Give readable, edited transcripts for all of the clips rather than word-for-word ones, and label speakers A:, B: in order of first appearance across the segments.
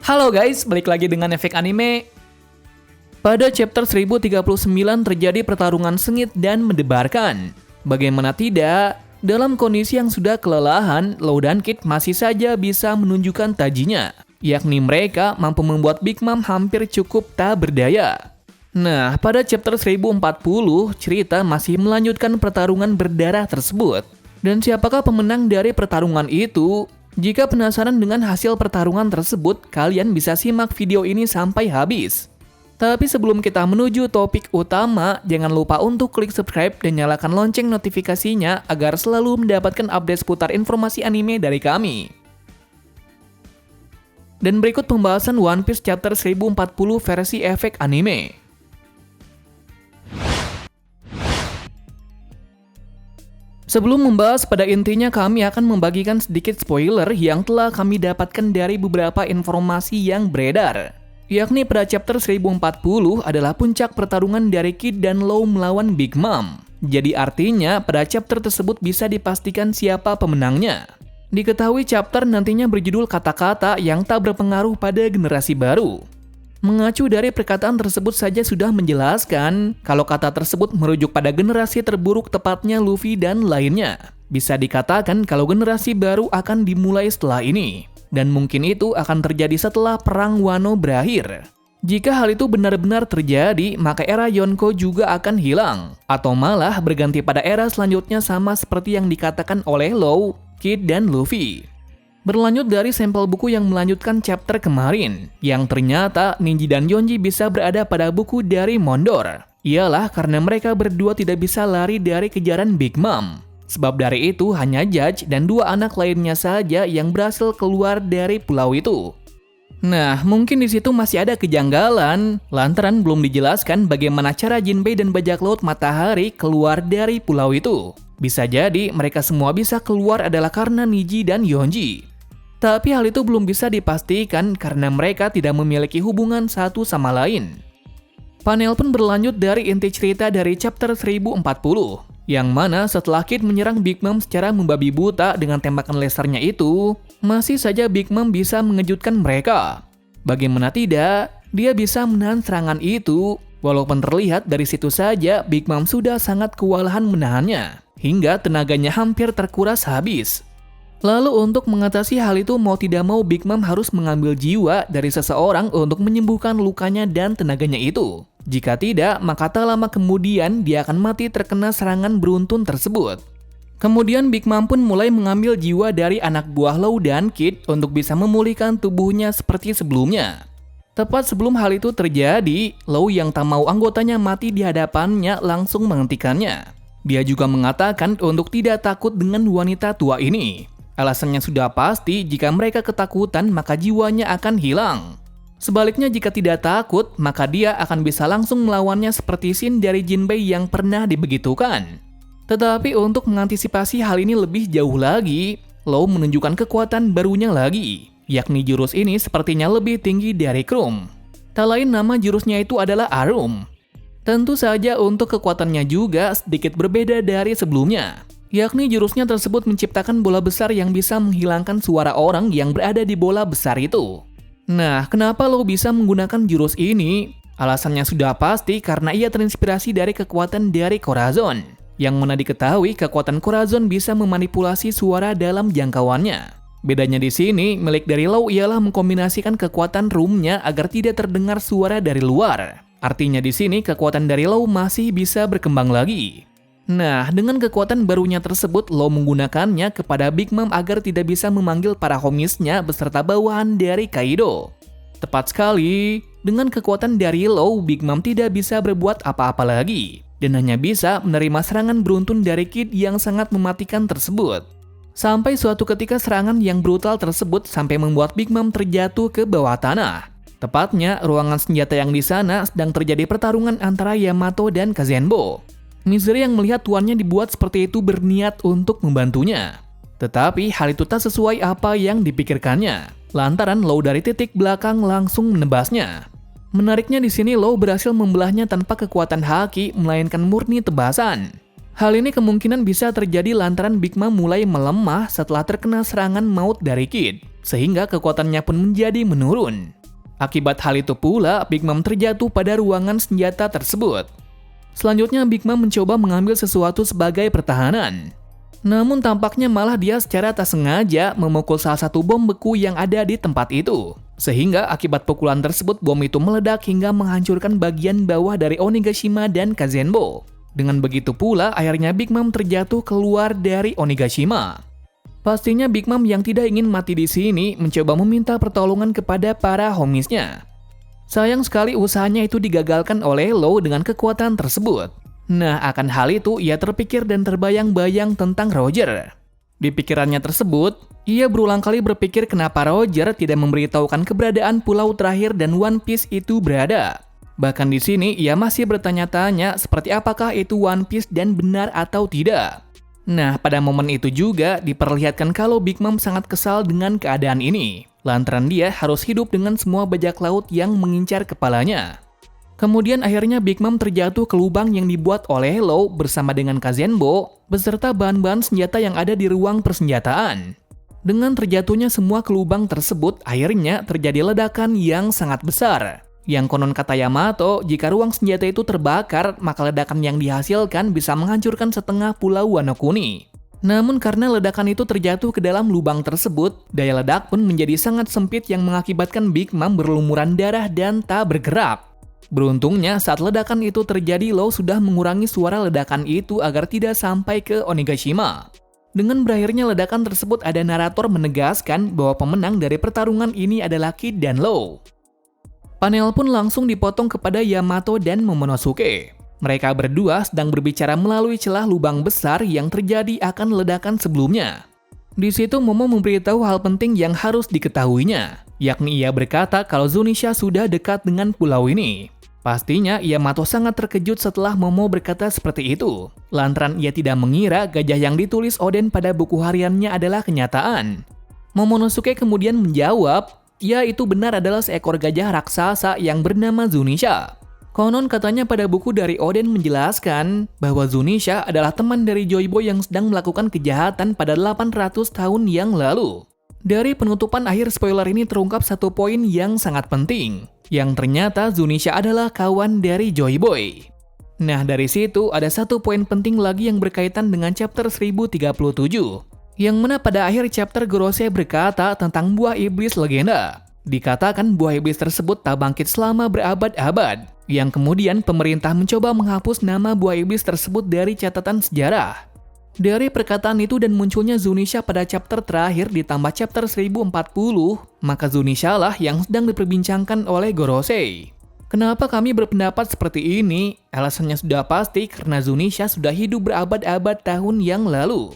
A: Halo guys, balik lagi dengan Efek Anime. Pada chapter 1039 terjadi pertarungan sengit dan mendebarkan. Bagaimana tidak, dalam kondisi yang sudah kelelahan, Law dan Kid masih saja bisa menunjukkan tajinya, yakni mereka mampu membuat Big Mom hampir cukup tak berdaya. Nah, pada chapter 1040, cerita masih melanjutkan pertarungan berdarah tersebut. Dan siapakah pemenang dari pertarungan itu? Jika penasaran dengan hasil pertarungan tersebut, kalian bisa simak video ini sampai habis. Tapi sebelum kita menuju topik utama, jangan lupa untuk klik subscribe dan nyalakan lonceng notifikasinya agar selalu mendapatkan update seputar informasi anime dari kami. Dan berikut pembahasan One Piece chapter 1040 versi efek anime. Sebelum membahas pada intinya, kami akan membagikan sedikit spoiler yang telah kami dapatkan dari beberapa informasi yang beredar. Yakni pada chapter 1040 adalah puncak pertarungan dari Kid dan Law melawan Big Mom. Jadi artinya pada chapter tersebut bisa dipastikan siapa pemenangnya. Diketahui chapter nantinya berjudul kata-kata yang tak berpengaruh pada generasi baru. Mengacu dari perkataan tersebut saja sudah menjelaskan kalau kata tersebut merujuk pada generasi terburuk, tepatnya Luffy dan lainnya. Bisa dikatakan kalau generasi baru akan dimulai setelah ini. Dan mungkin itu akan terjadi setelah Perang Wano berakhir. Jika hal itu benar-benar terjadi, maka era Yonko juga akan hilang. Atau malah berganti pada era selanjutnya sama seperti yang dikatakan oleh Law, Kid, dan Luffy. Berlanjut dari sampel buku yang melanjutkan chapter kemarin, yang ternyata Ninji dan Yonji bisa berada pada buku dari Mondor. Ialah karena mereka berdua tidak bisa lari dari kejaran Big Mom. Sebab dari itu hanya Judge dan dua anak lainnya saja yang berhasil keluar dari pulau itu. Nah, mungkin di situ masih ada kejanggalan, lantaran belum dijelaskan bagaimana cara Jinbei dan bajak laut Matahari keluar dari pulau itu. Bisa jadi mereka semua bisa keluar adalah karena Niji dan Yonji. Tapi hal itu belum bisa dipastikan karena mereka tidak memiliki hubungan satu sama lain. Panel pun berlanjut dari inti cerita dari chapter 1040, yang mana setelah Kid menyerang Big Mom secara membabi buta dengan tembakan lasernya itu, masih saja Big Mom bisa mengejutkan mereka. Bagaimana tidak, dia bisa menahan serangan itu, walaupun terlihat dari situ saja Big Mom sudah sangat kewalahan menahannya, hingga tenaganya hampir terkuras habis. Lalu untuk mengatasi hal itu mau tidak mau Big Mom harus mengambil jiwa dari seseorang untuk menyembuhkan lukanya dan tenaganya itu. Jika tidak, maka tak lama kemudian dia akan mati terkena serangan beruntun tersebut. Kemudian Big Mom pun mulai mengambil jiwa dari anak buah Law dan Kid untuk bisa memulihkan tubuhnya seperti sebelumnya. Tepat sebelum hal itu terjadi, Law yang tak mau anggotanya mati di hadapannya langsung menghentikannya. Dia juga mengatakan untuk tidak takut dengan wanita tua ini. Alasannya sudah pasti, jika mereka ketakutan maka jiwanya akan hilang. Sebaliknya jika tidak takut, maka dia akan bisa langsung melawannya seperti scene dari Jinbei yang pernah dibegitukan. Tetapi untuk mengantisipasi hal ini lebih jauh lagi, Law menunjukkan kekuatan barunya lagi, yakni jurus ini sepertinya lebih tinggi dari Chrome. Tak lain nama jurusnya itu adalah Arum. Tentu saja untuk kekuatannya juga sedikit berbeda dari sebelumnya. Yakni jurusnya tersebut menciptakan bola besar yang bisa menghilangkan suara orang yang berada di bola besar itu. Nah, kenapa Law bisa menggunakan jurus ini? Alasannya sudah pasti karena ia terinspirasi dari kekuatan dari Corazon. Yang mana diketahui kekuatan Corazon bisa memanipulasi suara dalam jangkauannya. Bedanya di sini, milik dari Law ialah mengkombinasikan kekuatan roomnya agar tidak terdengar suara dari luar. Artinya di sini kekuatan dari Law masih bisa berkembang lagi. Nah, dengan kekuatan barunya tersebut, Law menggunakannya kepada Big Mom agar tidak bisa memanggil para homies-nya beserta bawahan dari Kaido. Tepat sekali, dengan kekuatan dari Law, Big Mom tidak bisa berbuat apa-apa lagi, dan hanya bisa menerima serangan beruntun dari Kid yang sangat mematikan tersebut. Sampai suatu ketika serangan yang brutal tersebut sampai membuat Big Mom terjatuh ke bawah tanah. Tepatnya, ruangan senjata yang di sana sedang terjadi pertarungan antara Yamato dan Kazenbo. Misery yang melihat tuannya dibuat seperti itu berniat untuk membantunya. Tetapi hal itu tak sesuai apa yang dipikirkannya. Lantaran Law dari titik belakang langsung menebasnya. Menariknya di sini Law berhasil membelahnya tanpa kekuatan haki melainkan murni tebasan. Hal ini kemungkinan bisa terjadi lantaran Big Mom mulai melemah setelah terkena serangan maut dari Kid, sehingga kekuatannya pun menjadi menurun. Akibat hal itu pula, Big Mom terjatuh pada ruangan senjata tersebut. Selanjutnya, Big Mom mencoba mengambil sesuatu sebagai pertahanan. Namun tampaknya malah dia secara tak sengaja memukul salah satu bom beku yang ada di tempat itu. Sehingga akibat pukulan tersebut bom itu meledak hingga menghancurkan bagian bawah dari Onigashima dan Kazenbo. Dengan begitu pula, akhirnya Big Mom terjatuh keluar dari Onigashima. Pastinya Big Mom yang tidak ingin mati di sini mencoba meminta pertolongan kepada para homies-nya. Sayang sekali usahanya itu digagalkan oleh Law dengan kekuatan tersebut. Nah, akan hal itu ia terpikir dan terbayang-bayang tentang Roger. Di pikirannya tersebut, ia berulang kali berpikir kenapa Roger tidak memberitahukan keberadaan pulau terakhir dan One Piece itu berada. Bahkan di sini ia masih bertanya-tanya seperti apakah itu One Piece dan benar atau tidak. Nah, pada momen itu juga diperlihatkan kalau Big Mom sangat kesal dengan keadaan ini, lantaran dia harus hidup dengan semua bajak laut yang mengincar kepalanya. Kemudian akhirnya Big Mom terjatuh ke lubang yang dibuat oleh Law bersama dengan Kazenbo, beserta bahan-bahan senjata yang ada di ruang persenjataan. Dengan terjatuhnya semua ke lubang tersebut, akhirnya terjadi ledakan yang sangat besar. Yang konon kata Yamato, jika ruang senjata itu terbakar, maka ledakan yang dihasilkan bisa menghancurkan setengah pulau Wano Kuni. Namun karena ledakan itu terjatuh ke dalam lubang tersebut, daya ledak pun menjadi sangat sempit yang mengakibatkan Big Mom berlumuran darah dan tak bergerak. Beruntungnya saat ledakan itu terjadi, Law sudah mengurangi suara ledakan itu agar tidak sampai ke Onigashima. Dengan berakhirnya ledakan tersebut, ada narator menegaskan bahwa pemenang dari pertarungan ini adalah Kid dan Law. Panel pun langsung dipotong kepada Yamato dan Momonosuke. Mereka berdua sedang berbicara melalui celah lubang besar yang terjadi akan ledakan sebelumnya. Di situ Momo memberitahu hal penting yang harus diketahuinya, yakni ia berkata kalau Zunisha sudah dekat dengan pulau ini. Pastinya Yamato sangat terkejut setelah Momo berkata seperti itu, lantaran ia tidak mengira gajah yang ditulis Oden pada buku hariannya adalah kenyataan. Momonosuke kemudian menjawab, ya, itu benar adalah seekor gajah raksasa yang bernama Zunisha. Konon katanya pada buku dari Oden menjelaskan bahwa Zunisha adalah teman dari Joy Boy yang sedang melakukan kejahatan pada 800 tahun yang lalu. Dari penutupan akhir spoiler ini terungkap satu poin yang sangat penting, yang ternyata Zunisha adalah kawan dari Joy Boy. Nah, dari situ ada satu poin penting lagi yang berkaitan dengan chapter 1037. Yang mana pada akhir chapter Gorosei berkata tentang buah iblis legenda. Dikatakan buah iblis tersebut tak bangkit selama berabad-abad, yang kemudian pemerintah mencoba menghapus nama buah iblis tersebut dari catatan sejarah. Dari perkataan itu dan munculnya Zunisha pada chapter terakhir ditambah chapter 1040, maka Zunisha lah yang sedang diperbincangkan oleh Gorosei. Kenapa kami berpendapat seperti ini? Alasannya sudah pasti karena Zunisha sudah hidup berabad-abad tahun yang lalu.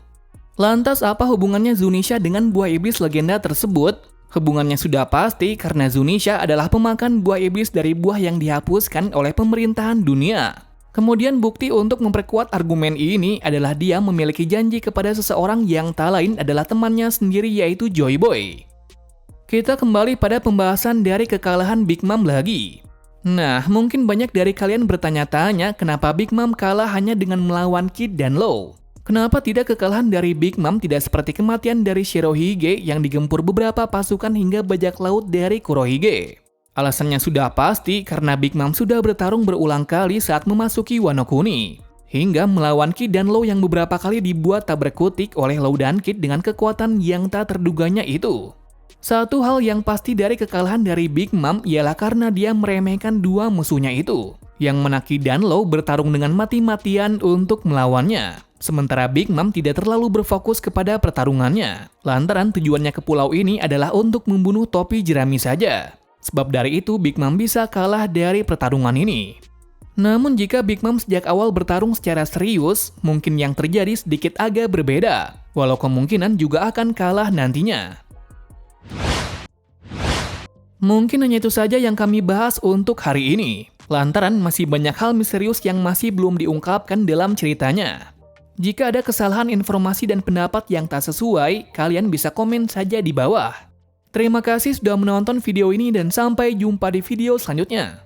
A: Lantas apa hubungannya Zunisha dengan buah iblis legenda tersebut? Hubungannya sudah pasti karena Zunisha adalah pemakan buah iblis dari buah yang dihapuskan oleh pemerintahan dunia. Kemudian bukti untuk memperkuat argumen ini adalah dia memiliki janji kepada seseorang yang tak lain adalah temannya sendiri yaitu Joy Boy. Kita kembali pada pembahasan dari kekalahan Big Mom lagi. Nah, mungkin banyak dari kalian bertanya-tanya kenapa Big Mom kalah hanya dengan melawan Kid dan Law. Kenapa tidak kekalahan dari Big Mom tidak seperti kematian dari Shirohige yang digempur beberapa pasukan hingga bajak laut dari Kurohige? Alasannya sudah pasti karena Big Mom sudah bertarung berulang kali saat memasuki Wano Kuni, hingga melawan Kid dan Law yang beberapa kali dibuat tak berkutik oleh Law dan Kid dengan kekuatan yang tak terduganya itu. Satu hal yang pasti dari kekalahan dari Big Mom ialah karena dia meremehkan dua musuhnya itu, yang mana Kid dan Law bertarung dengan mati-matian untuk melawannya. Sementara Big Mom tidak terlalu berfokus kepada pertarungannya, lantaran tujuannya ke pulau ini adalah untuk membunuh topi jerami saja. Sebab dari itu Big Mom bisa kalah dari pertarungan ini. Namun jika Big Mom sejak awal bertarung secara serius, mungkin yang terjadi sedikit agak berbeda, walau kemungkinan juga akan kalah nantinya. Mungkin hanya itu saja yang kami bahas untuk hari ini, lantaran masih banyak hal misterius yang masih belum diungkapkan dalam ceritanya. Jika ada kesalahan informasi dan pendapat yang tak sesuai, kalian bisa komen saja di bawah. Terima kasih sudah menonton video ini dan sampai jumpa di video selanjutnya.